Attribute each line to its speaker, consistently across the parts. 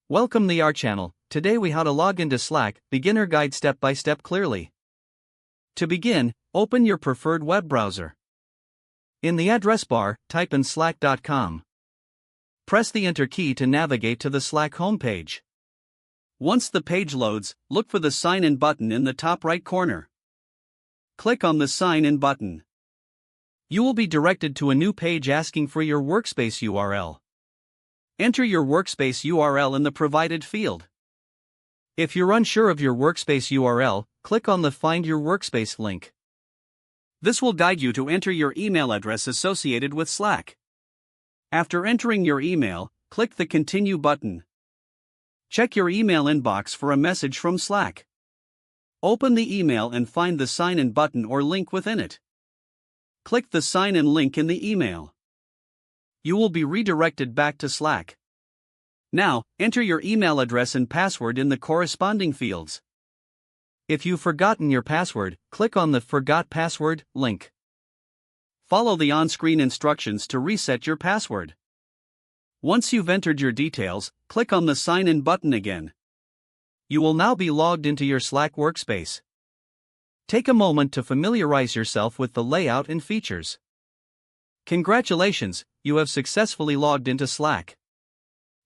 Speaker 1: Welcome to our channel. Today we how to log into Slack, beginner guide step by step clearly. To begin, open your preferred web browser. In the address bar, type in slack.com. Press the enter key to navigate to the Slack homepage. Once the page loads, look for the sign in button in the top right corner. Click on the sign in button. You will be directed to a new page asking for your workspace URL. Enter your workspace URL in the provided field. If you're unsure of your workspace URL, click on the Find Your Workspace link. This will guide you to enter your email address associated with Slack. After entering your email, click the Continue button. Check your email inbox for a message from Slack. Open the email and find the Sign In button or link within it. Click the Sign In link in the email. You will be redirected back to Slack. Now, enter your email address and password in the corresponding fields. If you've forgotten your password, click on the Forgot Password link. Follow the on-screen instructions to reset your password. Once you've entered your details, click on the Sign In button again. You will now be logged into your Slack workspace. Take a moment to familiarize yourself with the layout and features. Congratulations, you have successfully logged into Slack.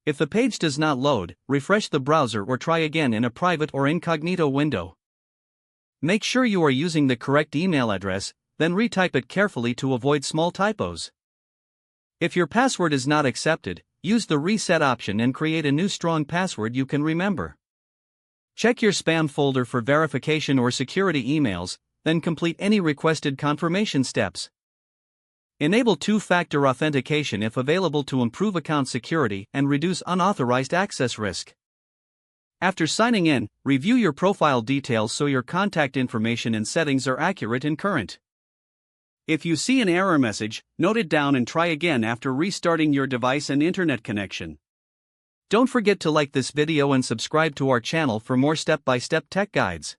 Speaker 1: If the page does not load, refresh the browser or try again in a private or incognito window. Make sure you are using the correct email address, then retype it carefully to avoid small typos. If your password is not accepted, use the reset option and create a new strong password you can remember. Check your spam folder for verification or security emails, then complete any requested confirmation steps. Enable two-factor authentication if available to improve account security and reduce unauthorized access risk. After signing in, review your profile details so your contact information and settings are accurate and current. If you see an error message, note it down and try again after restarting your device and internet connection. Don't forget to like this video and subscribe to our channel for more step-by-step tech guides.